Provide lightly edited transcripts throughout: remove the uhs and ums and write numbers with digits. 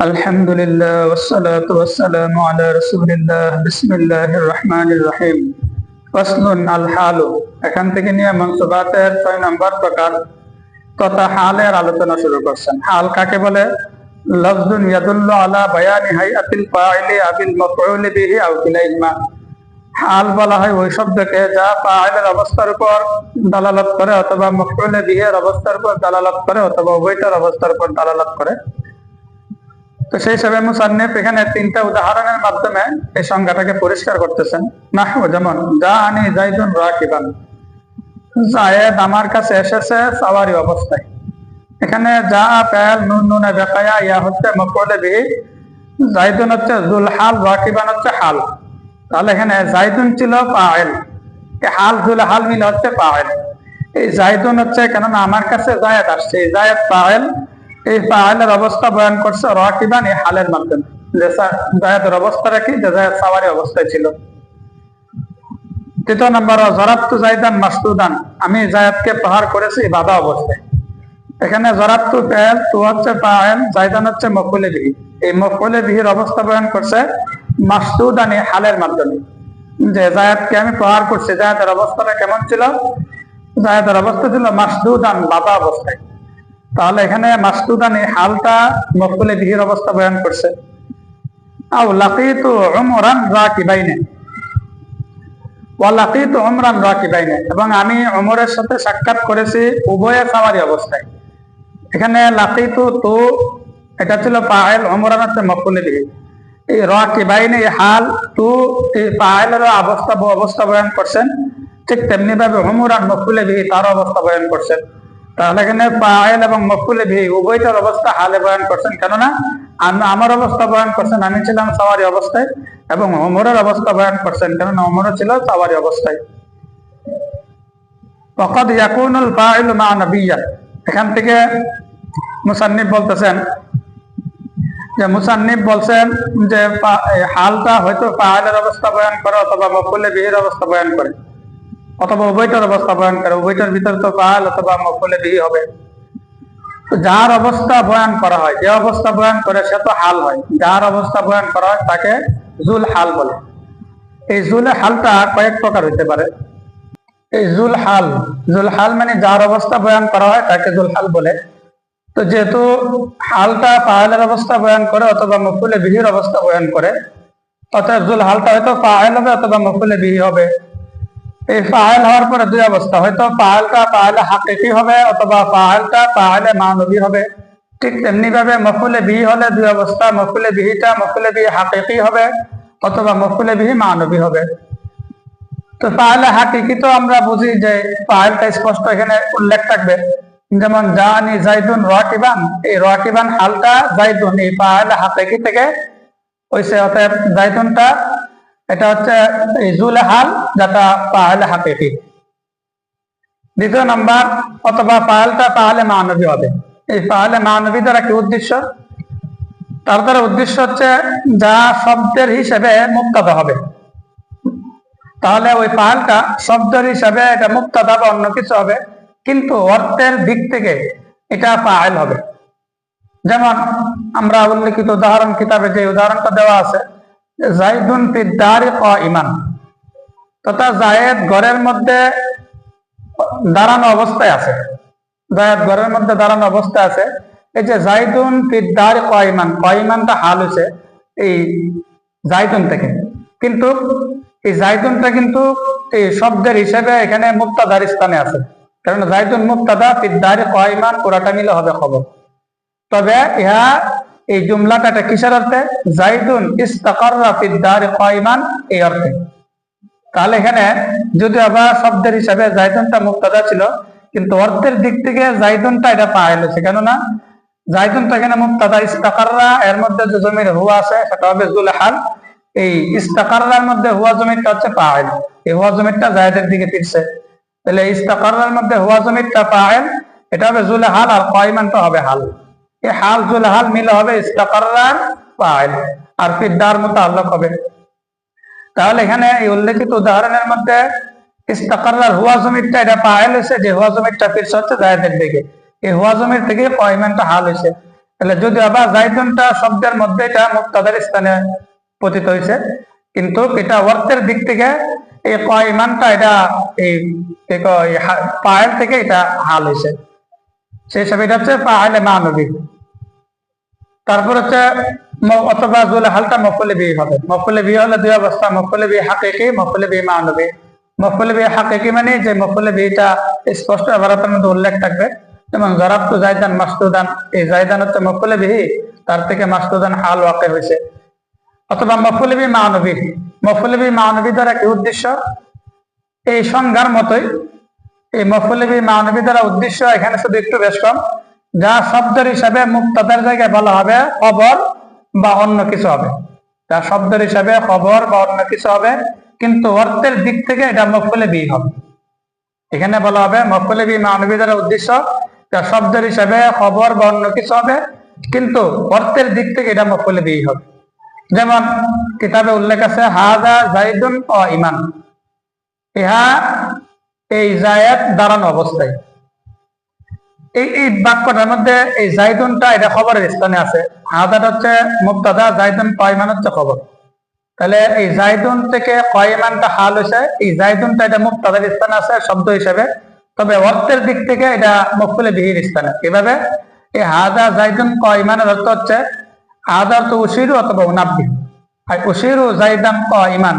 আলহামদুলিল্লাহ ওয়াসসালাতু ওয়াসসালামু আলা রাসূলিল্লাহ বিসমিল্লাহির রহমানির রহিম। ফাসলুন আল হালু। এখান থেকে নিয়ে মানসুবাতের 6 নম্বর প্রকার তথা হালের আলোচনা শুরু করছেন। হাল কাকে বলে? লফজুন ইয়াদুল্লু আলা বায়ানি হাইআতিল ফাইলি আবিল মাফউল বিহি আও কিলাইহিমা। হাল বলা হয় ওই শব্দকে যা ফাইলের অবস্থার উপর দালালাত করে অথবা মাফউল বিহি এর অবস্থার উপর দালালাত করে অথবা উভয়টার অবস্থার উপর দালালাত করে। তো সেই হিসাবে মুসান্নিফ এখানে 3টা উদাহরণের মাধ্যমে এই সংজ্ঞাটাকে পরিষ্কার করতেছেন। নাহু যেমন জাআনি যাইদুন রাকিবান, যায়েদ আমার কাছে এসেছে সাওয়ারি অবস্থায়। এখানে যা ফাইল নুন নুনে বেকায়া ইয়া হচ্ছে মাফউল বিহি, যাইদুন হচ্ছে যুল হাল, রাকিবান হচ্ছে হাল। তাহলে এখানে যাইদুন ছিল ফাইল, এই হাল যুল হাল মিলে হচ্ছে ফাইল। এই যাইদুন হচ্ছে কেননা আমার কাছে যায়েদ আসছে, এই যায়েদ ফাইল, এই ফাইলের অবস্থা বয়ান করছে রাকিবান এই হালের মাধ্যমে। যে যায়েদের অবস্থাটা কি? যে যায়েদ সাওয়ারি অবস্থায় ছিল। তৃতীয় নম্বর জরাবতু যাইদান মাসদুদান, আমি যায়েদকে প্রহার করেছি বাঁধা অবস্থায়। এখানে জরাবতু ফাইল, তু হচ্ছে ফাইল, যাইদান হচ্ছে মাফউল বিহি। এই মাফউল বিহির অবস্থা বয়ান করছে মাসদুদান এই হালের মাধ্যমে। যে যায়েদকে আমি প্রহার করছি, যায়েদের অবস্থাটা কেমন ছিল? যায়েদের অবস্থা ছিল মাসদুদান, বাঁধা অবস্থায়। তাহলে এখানে মাসদুদান এই হালটা মাফউল বিহির অবস্থা বয়ান করছে। আও লাকিতু উমরান রাকিবাইনে, ওয়া লাকিতু উমরান রাকিবাইনে, এবং আমি উমরের সাথে সাক্ষাৎ করেছি উভয়ে সাওয়ারি অবস্থায়। এখানে লাকিতু তো এটা ছিল ফাইল, উমরান হচ্ছে মাফউল বিহি। এই রাকিবাইনে এই হাল, তু এই ফাইলের অবস্থা বয়ান করছেন। ঠিক তেমনি ভাবে উমরান মাফউল বিহি তার অবস্থা বয়ান করছেন। তাহলে এখানে ফাইল এবং মাফউল বিহি উভয়টার অবস্থা হালে বয়ান করছেন, কেননা আমার অবস্থা বয়ান করছেন আমি ছিলাম সাওয়ারি অবস্থায়, এবং ওমরের অবস্থা বয়ান করছেন কেননা ওমরও ছিল সাওয়ারি অবস্থায়। ওয়াকাদ ইয়াকুনুল ফাইলু মা নাবিয়্যা, এখান থেকে মুসান্নিফ বলতেছেন যে হালটা হয়তো ফাইলের অবস্থা বয়ান করে অথবা মাফউল বিহির অবস্থা বয়ান করে অথবা উভয়টার অবস্থা বয়ান করে। উভয়টার ভিতরে তো ফাইল অথবা মাফউল বিহি হবে। তো যার অবস্থা বয়ান করা হয়, যে অবস্থা বয়ান করে সে তো হাল হয়। যার অবস্থা বয়ান করা হয় তাকে জুল হাল বলে। এই জুল হালটা কয়েক প্রকার হইতে পারে। এই জুল হাল মানে যার অবস্থা বয়ান করা হয় তাকে জুল হাল বলে। তো যেহেতু হালটা ফাইলের অবস্থা বয়ান করে অথবা মাফউল বিহির অবস্থা বয়ান করে, অর্থাৎ জুল হালটা হয়তো ফাইল হবে অথবা মাফউল বিহি হবে। এই ফাইল হওয়ার পরে দুই অবস্থা, হয়তো ফাইলটা ফাইলে হাকিকি হবে অথবা ফাইলটা ফাইলে মানবী হবে। ঠিক তেমনি ভাবে মাফউল বিহি হলে দুই অবস্থা, মাফউল বিহিটা মাফউল বিহি হাকিকি হবে অথবা মাফউল বিহি মানবী হবে। তো ফাইলে হাকিকি তো আমরা বুঝি যে ফাইলটা স্পষ্ট এখানে উল্লেখ থাকবে, যেমন জানি যাইদুন রাকিবান, এই রাকিবান হালটা যাইদুন এই ফাইলে হাকিকি থেকে হইছে, অর্থাৎ যাইদুনটা এটা হচ্ছে জুল হাল, যেটা ফাইল হাকিকি। দ্বিতীয় নাম্বার, অথবা ফাইলটা ফাইলে মানবী হবে। এই ফাইলে মানবী দ্বারা কি উদ্দেশ্য? তার দ্বারা উদ্দেশ্য হচ্ছে যা শব্দের হিসেবে মুক্তাদা হবে, তাহলে ওই ফাইলটা শব্দের হিসাবে এটা মুক্তাদা বা অন্য কিছু হবে, কিন্তু অর্থের দিক থেকে এটা ফাইল হবে। যেমন আমরা উল্লেখিত উদাহরণ কিতাবে যে উদাহরণটা দেওয়া আছে, যাইদুন ফি দারি কাইমান, তথা যায়েদ ঘরের মধ্যে দাঁড়ানো অবস্থায় আছে। যায়েদ ঘরের মধ্যে দাঁড়ানো অবস্থায় আছে। এই যে যাইদুন ফি দারি কাইমান, কাইমানটা হাল হইছে এই যাইদুন থেকে, কিন্তু এই যাইদুনটা কিন্তু এই শব্দের হিসেবে এখানে মুক্তাদার স্থানে আছে, কারণ যাইদুন মুক্তাদা, ফি দারি কাইমান পুরাটা মিলে হবে খবর। তবে ইহা এই জুমলাটা কিসের অর্থে? যাইদুন ইস্তাকাররা ফি দারি কাইমান, এই অর্থে। তাহলে এখানে যদি আবার শব্দের হিসাবে যাইদুনটা মুক্তাদা ছিল, কিন্তু অর্থের দিক থেকে যাইদুনটা এটা ফাইল হয়েছে, কেননা যাইদুনটা এখানে মুক্তাদা, ইস্তাকাররা এর মধ্যে যে জমির হুয়া আছে সেটা হবে জুল হাল। এই ইস্তাকাররার মধ্যে হুয়া জমিরটা হচ্ছে ফাইল, এই হুয়া জমিরটা যায়েদের দিকে ফিরছে। তাহলে ইস্তাকাররার মধ্যে হুয়া জমিরটা ফাইল, এটা হবে জুল হাল, আর কাইমানটা হবে হাল। এই হাল জুল হাল মিলে হবে ইস্তাকাররার ফাইল, আর ফির দার মুতাআল্লিক হবে। তাহলে এখানে এই উল্লেখিত উদাহরণের মধ্যে ইস্তাকাররার হুয়া জমিরটা এটা ফাইল হয়েছে, যে হুয়া জমিরটা ফিরছে হচ্ছে যায়েদের দিকে, এই হুয়া জমির থেকে কাইমানটা হাল হয়েছে। তাহলে যদি আবার জাইদুনটা শব্দের মধ্যে এটা মুক্তাদার স্থানে পতিত হয়েছে, কিন্তু এটা অর্থের দিক থেকে এই কাইমানটা এটা এই ফাইল থেকে এটা হাল হয়েছে, সেই হিসাবে এটা হচ্ছে ফাইলে মানবী। তারপর হচ্ছে অথবা জুল হালটা মফুলে বিহি হবে। মফুলে বিহি হলে দুই অবস্থা, মফুলে বিহি হাকিকি, মফুলে বিহি মানবী। মফুলে বিহি হাকিকি মানে যে মফুলে বিহিটা স্পষ্ট ইবারাতের মধ্যে উল্লেখ থাকবে, যেমন জরাবতু জাইদান মাসদুদান, এই জাইদান হচ্ছে মফুলে বিহি, তার থেকে মাসদুদান হাল ওয়াকে হয়েছে। অথবা মফুলে বিহি মানবী। মফুলে বিহি মানবী দ্বারা কি উদ্দেশ্য? এই সংজ্ঞার মতোই এই মফুলে বিহি মানবী দ্বারা উদ্দেশ্য এখানে শুধু একটু বেশ কম, যা শব্দের হিসাবে মুক্তাদার জায়গায় বলা হবে খবর বা অন্য কিছু হবে, যা শব্দের হিসাবে খবর বা অন্য কিছু হবে, কিন্তু অর্থের দিক থেকে এটা মফুলে বিহি হবে। এখানে বলা হবে মফুলে বিহি মানবী দ্বারা উদ্দেশ্য যা শব্দের হিসাবে খবর বা অন্য কিছু হবে, কিন্তু অর্থের দিক থেকে এটা মফুলে বিহি হবে। যেমন কিতাবে উল্লেখ আছে হাযা যাইদুন কাইমান, ইহা এই জায়েদ দাঁড়ানো অবস্থায়। এই বাক্যটার মধ্যে এই জাইদুনটা এটা খবরের স্থানে আছে, হাযাটা হচ্ছে মুবতাদা, জাইদুন কাইমান হচ্ছে খবর। তাহলে এই জাইদুন থেকে কাইমানটা হাল হয়েছে, এই জাইদুনটা এটা মুবতাদার স্থানে আছে শব্দ হিসেবে, তবে অর্থের দিক থেকে এটা মফুলে বিহির স্থানে। এভাবে এই হাযা যাইদুন কাইমানের অর্থ হচ্ছে হাযা তো উশিরু অথবা উনাব্বি, আর উশিরু যাইদান কাইমান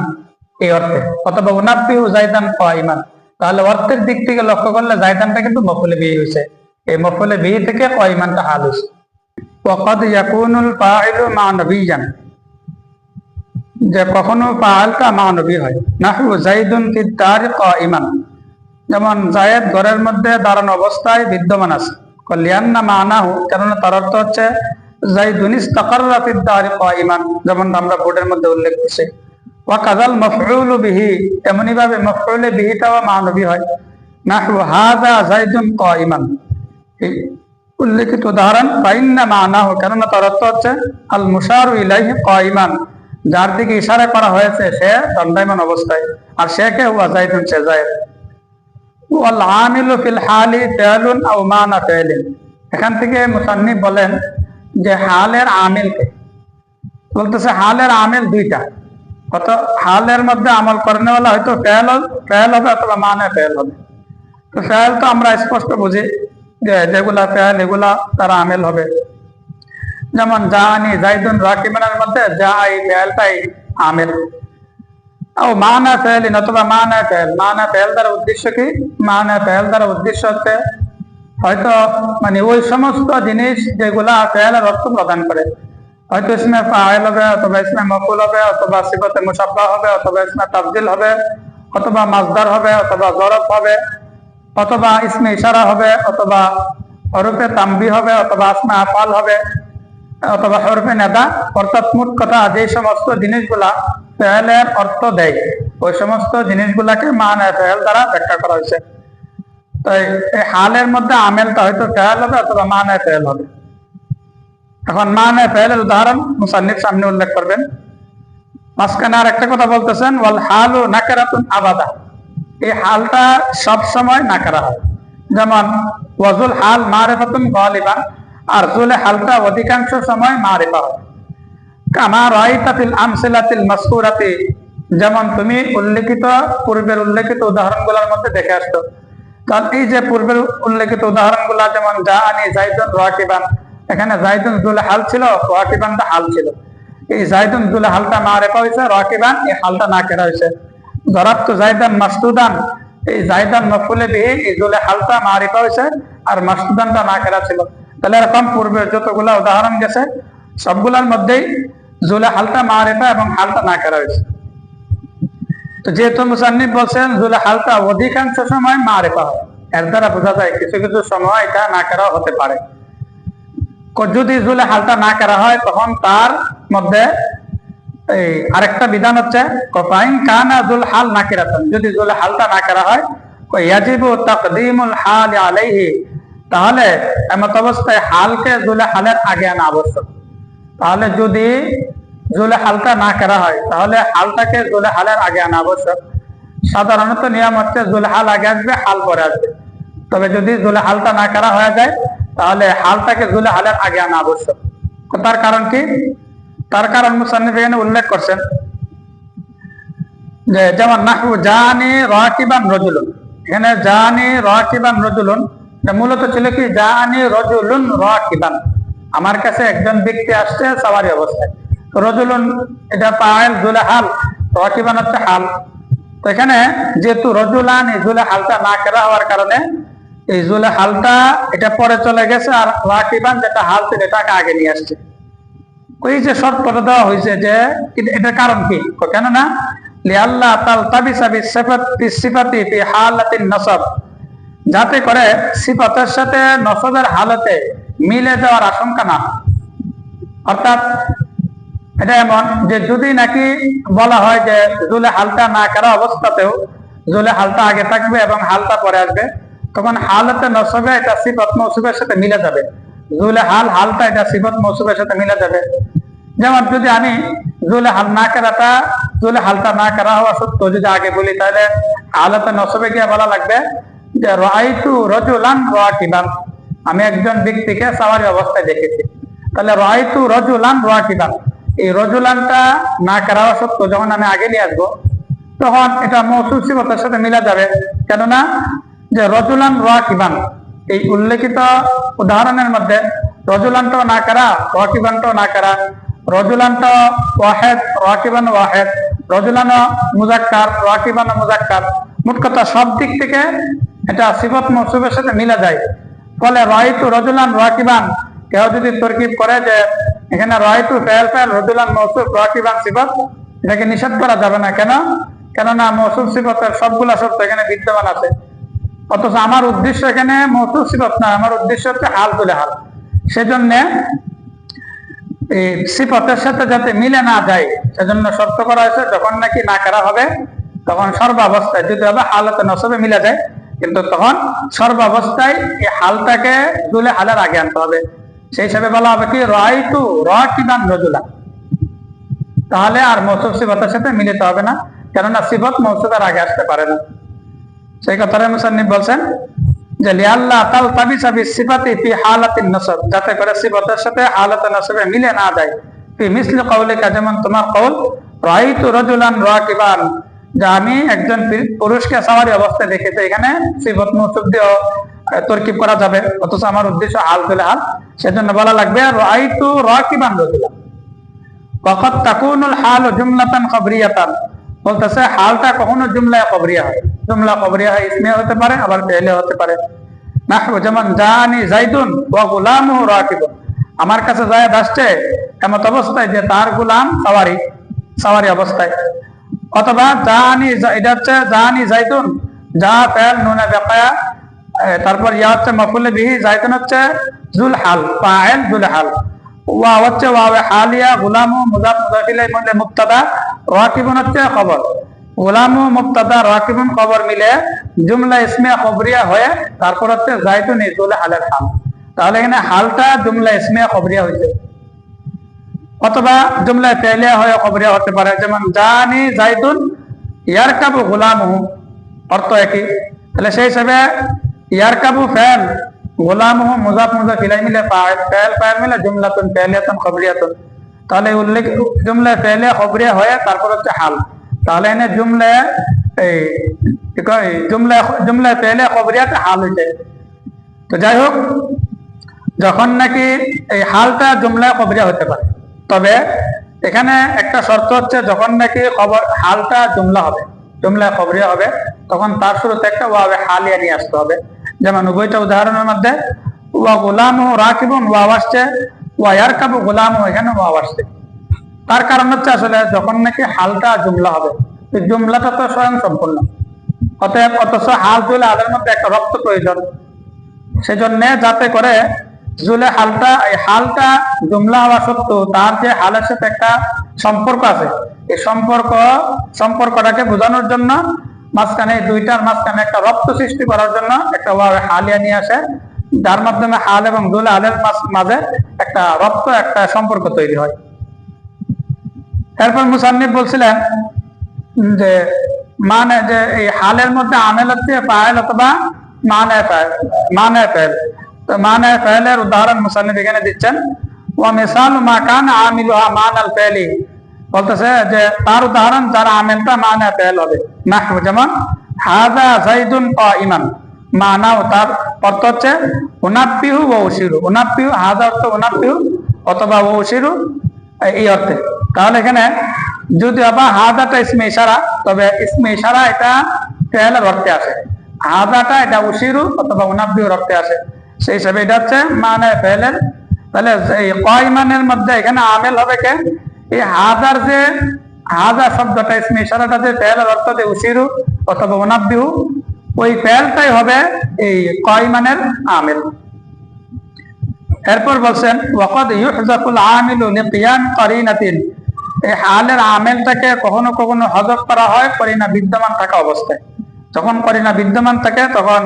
এই অর্থে, অথবা উনাব্বিহু যাইদান কাইমান। তাহলে অর্থের দিক থেকে লক্ষ্য করলে জাইদানটা কিন্তু মফুলে বিহি হয়েছে, এই মফুলে বিহি থেকে কাইমানটা হাল হয়েছে। ওয়াকাদ ইয়াকুনুল ফাইলু মানবিয়ান, যে কখনো ফাইলটা মানবী হয়। নাহু যাইদুন ফিদ দারি কাইমান, যেমন জায়েদ ঘরের মধ্যে দাঁড়ানো অবস্থায় বিদ্যমান আছে। লিআন্না মানাহু, কারণ তার অর্থ হচ্ছে যাইদুন ইস্তাকাররা ফিদ দারি কাইমান, যেমন আমরা বোর্ডের মধ্যে উল্লেখ করছি। ওয়া কাযাল মাফউলু বিহি, এমনি ভাবে মাফউলে বিহিটাও মানবী হয়। নাহু হাযা যাইদুন কাইমান, এই উল্লেখিত উদাহরণ ফাইন্না মানাহু, কারণ তার অর্থ হচ্ছে আল মুশারু ইলাইহি কাইমান, যার দিকে ইশারা করা হয়েছে সে দণ্ডায়মান অবস্থায়, আর সে কে হুয়া যাইদুন, সে যায়েদ। ওয়াল আমিলু ফিল হালি ফিআলুন আও মানা ফিআলিন, এখান থেকে মুসান্নিফ বলেন যে হালের আমিলকে বলতেছে, হালের আমিল দুইটা, কত হালের মধ্যে আমল করেনেওয়ালা হয়তো ফেল হবে অথবা মানে ফেল হবে। তো ফেল তো আমরা স্পষ্ট বুঝি যে যেগুলা ফেল এগুলা তারা আমিল হবে, যেমন জানি যাইদুন রাকিবানের মধ্যে যা এই ফেলটাই আমিল। ও মানা ফেলিন অথবা মানা ফেল, মানা ফেল দ্বারা উদ্দেশ্য কি? মানা ফেল দ্বারা উদ্দেশ্য হচ্ছে হয়তো মানে ওই সমস্ত জিনিস যেগুলা ফেলের অর্থ প্রদান করে, হয়তো ইসমে ফাইল হবে, অথবা ইসমে মফউল হবে, অথবা সিফাতে মুশাব্বাহ হবে, অথবা ইসমে তাফজিল হবে, অথবা মাসদার হবে, অথবা জরফ হবে, অথবা ইসমে ইশারা হবে, অথবা হরফে তামবিহ হবে, অথবা আসমে আফআল হবে, অথবা হরফে নেদা। অর্থাৎ মোট কথা যে সমস্ত জিনিসগুলা ফেলের অর্থ দেয় ওই সমস্ত জিনিসগুলাকে মানে ফেল দ্বারা ব্যাখ্যা করা হয়েছে। তো এই হালের মধ্যে আমেলটা হয়তো ফেল হবে অথবা মানে ফেল হবে। এখন মানে ফেলের উদাহরণ মুসান্নিফ সামনে উল্লেখ করবেন। মাঝখানে আর একটা কথা বলতেছেন, ওয়াল হালু নাকিরাতুন আবাদা, এই হালটা সব সময় নাকিরা হয়। যেমন ওয়াজুল হাল মারিফাতুন গালিবান, আর জুলে হালটা অধিকাংশ সময় মারিফা হয়। কামা রাআইতা ফিল আমসিলাতিল মাসকুরাতি, যেমন তুমি পূর্বের উল্লেখিত উদাহরণগুলোর মধ্যে দেখে আসতো। কারণ এই যে পূর্বের উল্লেখিত উদাহরণগুলো, যেমন জাআনি যাইদুন রাকিবান, এখানে যাইদুন জুলে হাল ছিল, রাকিবানটা হাল ছিল। এই যাইদুন জুলে হালটা মারিফা হয়েছে, রাকিবান এই হালটা নাকিরা হয়েছে। জরাবতু যাইদান মাসদুদান, এই যাইদান মফউলে বিহি, এই জুলে হালটা মারিফা হয়েছে আর মাসদুদানটা নাকিরা ছিল। তাহলে এরকম পূর্বের যতগুলা উদাহরণ গেছে সবগুলোর মধ্যেই জুলে হালটা মারিফা এবং হালটা নাকিরা হয়েছে। তো যেহেতু মুসান্নিফ বলছেন জুলে হালটা অধিকাংশ সময় মারিফা হয়, এর দ্বারা বোঝা যায় কিছু কিছু সময় এটা নাকিরা হতে পারে। যদি জুলে হালটা নাকিরা হয় তখন তার মধ্যে এই আরেকটা বিধান হচ্ছে ফাইন কানা জুল হাল নাকিরাতান, যদি জুলে হালটা নাকিরা হয় ইয়াজিবু তাকদীমুল হাল আলাইহি, তাহলে এমত অবস্থায় হালকে জুলে হালের আগে আনা আবশ্যক। তাহলে যদি জুলে হালটা নাকিরা হয় তাহলে হালটাকে জুলে হালের আগে আনা আবশ্যক। সাধারণত নিয়ম হচ্ছে জুলে হাল আগে আসবে, হাল পরে আসবে। তবে যদি জুলে হালটা নাকিরা হয়ে যায় তাহলে হালটাকে জুলে হালের আগে আনা আবশ্যক। তার কারণ কি? তার কারণ মুসান্নিফ এখানে উল্লেখ করছেন যে যেমন নাহু জানি রাকিবান রাজুলুন, এখানে জানি রাকিবান রাজুলুন মূলত ছিল কি জানি রাজুলুন রাকিবান, আমার কাছে একজন ব্যক্তি আসছে সাওয়ারি অবস্থায়। তো রাজুলুন এটা ফাইল, জুলে হাল, রাকিবান হচ্ছে হাল। তো এখানে যেহেতু রজুলান এই জুলে হালটা না করা হওয়ার কারণে এই জুলে হালটা এটা পরে চলে গেছে, আর রাকিবান যেটা হাল ছিল এটাকে আগে নিয়ে আসছে। ওই যে শর্তটা দেওয়া হয়েছে যে এটার কারণ কি, কেননা লিআল্লাহ তালতাবিসা বিসিফাতি ফি হালাতিন নসব, যাতে করে সিফাতের সাথে নসবের হালতে মিলে যাওয়ার আশঙ্কা না। অর্থাৎ এটা এমন যে যদি নাকি বলা হয় যে জুলে হালটা না করা অবস্থাতেও জুলে হালটা আগে থাকবে এবং হালটা পরে আসবে, তখন হালতে নসবে এটা সিফাত মৌসুফের সাথে মিলে যাবে। জুলে হালটা এটা সিফাত মৌসুফের সাথে মিলে যাবে। যেমন যদি আমি জুলে হালটা না করা হওয়া সত্ত্বেও যদি আগে বলি, তাহলে হালতে নসবে গিয়ে বলা লাগবে যে রাআইতু রাজুলান রাকিবান, আমি একজন ব্যক্তিকে সাওয়ারি অবস্থায় দেখেছি। তাহলে রাআইতু রাজুলান রাকিবান, এই রজুলানটা না করা সত্ত্বেও যখন আমি আগে নিয়ে আসবো তখন এটা মৌসুফ সিফাতের সাথে মিলা যাবে। কেননা যে রজুলান রাকিবান এই উল্লেখিত উদাহরণের মধ্যে রজুলানটাও না করা, রাকিবানটাও না করা, রজুলানটা ওয়াহেদ, রাকিবান ওয়াহেদ, রজুলান মুজাক্কার, রাকিবান মুজাক্কার, মোট কথা সব দিক থেকে এটা সিফাত মৌসুফের সাথে মিলা যায়। ফলে রাআইতু রাজুলান রাকিবান কেউ যদি তরকিব করে যে এখানে রাআইতু ফাইল রাজুলান মৌসুফ রাকিবান সিফাত, এটাকে নিষেধ করা যাবে না। কেননা মৌসুফ সিফাতের সবগুলা শর্ত এখানে বিদ্যমান আছে। অথচ আমার উদ্দেশ্য এখানে মৌসুফ সিফাত না, আমার উদ্দেশ্য হচ্ছে হাল তুলে হাল। সেজন্য এই সিফাতের সাথে যাতে মিলে না যায় সেজন্য শর্ত করা হয়েছে যখন নাকি না করা হবে তখন সর্বাবস্থায় যদি হবে হালতে নসবে মিলে যায়, কিন্তু তখন সর্বাবস্থায় এই হালটাকে জুলে হালের আগে আনতে হবে। সেই হিসাবে বলা হবে কি রাআইতু রাকিবান রাজুলান, তাহলে আর মৌসুফ সিফাতের সাথে মিলিতে হবে না, কেননা সিফাত মৌসুফের আগে আসতে পারে না। সেই কথাটা মুসান্নিফ বলছেন যে লিআল্লাহ তালতাবিসা বিসিফাতি ফি হালাতিন নসব, যাতে করে সিফাতের সাথে হালাতে নসবে মিলে না যায়। ফি মিসলি কওলিকা, যেমন তোমার কওল রাআইতু রাজুলান রাকিবান, যে আমি একজন পুরুষকে সাওয়ারি অবস্থায় দেখেছি, এখানে সিফাত মৌসুফ দিয়ে তরকিব করা যাবে, অথচ আমার উদ্দেশ্য হাল তুলে হাল, সেজন্য বলা লাগবে রাআইতু রাকিবান রাজুলান। ওয়াকাদ তাকুনুল হাল জুমলাতান খাবরিয়াতান, বলতেছে হালটা কখনো জুমলায়ে খবরিয়া হয়। জুমলা খবরিয়া হয় ইসমে হতে পারে, আবার ফেলে হতে পারে। নাহু যেমন জানি যাইদুন ওয়া গুলামুহু রাকিবুন, আমার কাছে যায়েদ আসছে এমত অবস্থায় যে তার গুলাম সাওয়ারি অবস্থায়। অথবা জানি, এটা হচ্ছে জানি যাইদুন, যা ফেল নুনে বেকায়া, তারপর ইয়া হচ্ছে মাফউল বিহি, যাইদুন হচ্ছে জুল হাল, ফাইল জুল হাল, ওয়া হচ্ছে ওয়াও হালিয়া, গুলামু মুজাফ মুজাফ ইলাইহি মানে মুবতাদা, রাকিবুন হচ্ছে খবর। গুলামু মুবতাদা, রাকিবুন খবর মিলে জুমলা ইসমে খবরিয়া হয়ে তারপর হচ্ছে যাইদুন জুল হালের হাল। তাহলে এখানে হালটা জুমলা ইসমে খবরিয়া হয়েছে। অথবা জুমলা ফেলিয়া হয়ে খবরিয়া হতে পারে, যেমন জানি যাইদুন ইয়ারকাবু গুলামুহু, অর্থ একই। তাহলে সেই হিসাবে ইয়ারকাবু ফেল, গুলামুহু মুজাফ মুজাফ ইলাইহি মিলে ফাইল, ফাইল মিলে জুমলাতুন ফেলিয়াতুন খবরিয়াতুন। তাহলে উল্লেখ জুমলা ফেলিয়া খবরিয়া হয়ে তারপর হচ্ছে হাল। তাহলে এনে জুমলা ফেলিয়া খবরিয়াতে হাল হইছে। তো যাই হোক, যখন নাকি এই হালটা জুমলায় খবরিয়া হতে পারে, তবে এখানে একটা শর্ত হচ্ছে যখন নাকি হালটা জুমলায় খবরিয়া হবে তখন তার শুরুতে একটা ওয়াও হালিয়া নিয়ে আসতে হবে। যেমন উভয়টা উদাহরণের মধ্যে ওয়া গুলামুহু রাকিবুন ওয়াও আসছে, ওয়া ইয়ারকাবু গুলামুহু এখানে ওয়াও আসছে। তার কারণ হচ্ছে আসলে যখন নাকি হালটা জুমলা হবে, এই জুমলাটা তো স্বয়ং সম্পূর্ণ, অথচ হাল জুলে হালের মধ্যে একটা রক্ত প্রয়োজন। সেজন্য যাতে করে জুলে এই হালটা জুমলা হওয়া সত্ত্বেও তার যে হালের সাথে একটা সম্পর্ক আছে, এই সম্পর্কটাকে বোঝানোর জন্য মাঝখানে দুইটার মাঝখানে একটা রক্ত সৃষ্টি করার জন্য একটা ওয়াও হালিয়া নিয়ে আসে, যার মাধ্যমে হাল এবং জুলে হালের মাঝে একটা রক্ত একটা সম্পর্ক তৈরি হয়। এরপর মুসান্নিফ বলছিলেন যে মানে যে এই হালের মধ্যে আমেল হচ্ছে ফাইল অথবা মানে ফাইল। তো তো মানে ফেলের উদাহরণ মুসান্নিফ এখানে দিচ্ছেন, ওয়া মিসালু মা কানা আমিলুহা মানাল ফেলি, বলতেছে যে তার উদাহরণ যারা আমেলটা মানে ফেল হবে। নাহু যেমন হাযা যাইদুন কাইমান, মানাও তার অর্থ হচ্ছে উনাব্বিহু ওয়া উশিরু। উনাব্বিহু হাযা অর্থ উনাব্বিহু অথবা ওয়া উশিরু এই অর্থে। তাহলে এখানে যদি আবার হাযাটা ইসমে ইশারা, তবে ইসমে ইশারা এটা ফেলের অর্থে আসে, হাযাটা এটা উশিরু অথবা উনাব্বিহুর অর্থে আসে, সেই হিসাবে এটা হচ্ছে মানে ফেলের। তাহলে এই কাইমানের মধ্যে এখানে আমেল হবে কে? এই হাজার যে হাজার শব্দটা ইসমে ইশারাটা যে ফেলের অর্থ যে উশিরু অথবা উনাব্বিহু, ওই ফেলটাই হবে এই কাইমানের আমেল। এরপর বলছেন ওয়াকাদ ইউহযাফুল আমিলু লিকিয়াম কারিনাতিন, এই হালের আমেলটাকে কখনো কখনো হযফ করা হয় করিনা বিদ্যমান থাকা অবস্থায়। যখন করিনা বিদ্যমান থাকে তখন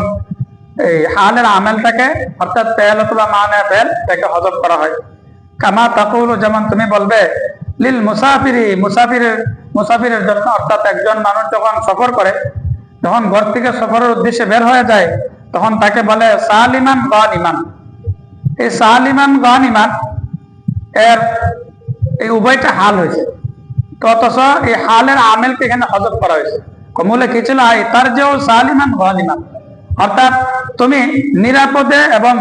এই হালের আমেলটাকে অর্থাৎ ফেল অথবা মানে ফেল তাকে হযফ করা হয়। কামা তাকুলু, যেমন তুমি বলবে লিল মুসাফিরি, মুসাফিরের জন্য, অর্থাৎ একজন মানুষ যখন সফর করে, যখন ঘর থেকে সফরের উদ্দেশ্যে বের হয়ে যায় তখন তাকে বলে সালিমান গানিমান। এই সালিমান গানিমান এর এই উভয়টা হাল হয়েছে, তো অথচ এই হালের আমেলকে এখানে হযফ করা হয়েছে। কমলে কি ছিল? তার যে সালিমান গানিমান, অর্থাৎ তুমি নিরাপদে এবং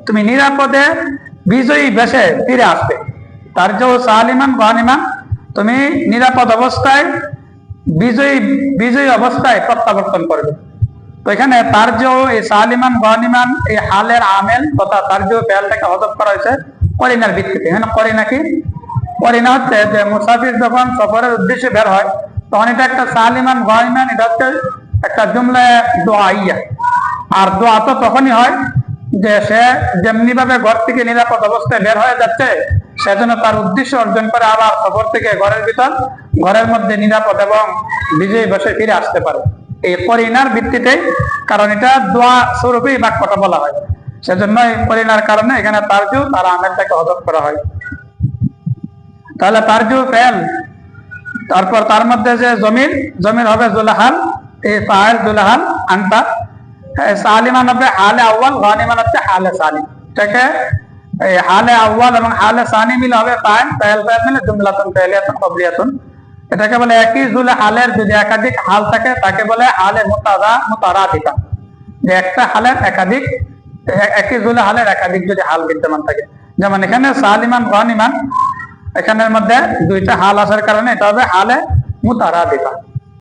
তুমি নিরাপদে বিজয়ী বেশে ফিরে আসবে। তার যে সালিমান গানিমান, তুমি নিরাপদ অবস্থায় বিজয়ী অবস্থায় প্রত্যাবর্তন করবে। তো এখানে তার যে এই সালিমান গানিমান এই হালের আমেল তথা তার যে ফেলটাকে হযফ করা হয়েছে করিনার ভিত্তিতে। এখানে করিনা কি? করিনা হচ্ছে যে মুসাফির যখন সফরের উদ্দেশ্যে বের হয় তখন এটা একটা সালিমান গানিমান, এটা হচ্ছে একটা জুমলা দোয়াইয়া। আর দোয়া তো তখনই হয় যে সে যেমনি ভাবে ঘর থেকে নিরাপদ অবস্থায় বের হয়ে যাচ্ছে, সেজন্য তার উদ্দেশ্য অর্জন করে আবার সফর থেকে ঘরের মধ্যে নিরাপদ এবং বিজয়ী বসে ফিরে আসতে পারে। এই করিনার ভিত্তিতে, কারণ এটা দোয়া স্বরূপেই বাক্যটা বলা হয়, সেজন্য এই করিনার কারণে এখানে তারজু তার আমেলটাকে হযফ করা হয়। তাহলে তারজু ফেল, তারপর তার মধ্যে যে জমির হবে জুলাহাল, এই ফাইল জুলাহাল আনতা, সালিমান হবে হালে আউয়াল, গানিমান হচ্ছে হালে সানি। এটাকে এই হালে আউয়াল এবং হালে সানি মিলে হবে ফাইল মিলে জুমলাতুন ফাইলিয়াতুন কবলিয়াতুন। এটাকে বলে একই জুলে হালের যদি একাধিক হাল থাকে তাকে বলে হালে মুতারাদিফা, যে একটা হালের একাধিক, একই জুলে হালের একাধিক যদি হাল বিদ্যমান থাকে। যেমন এখানে সালিমান গানিমান, এখানের মধ্যে দুইটা হাল আসার কারণে এটা হবে হালে মুতারাদিফা।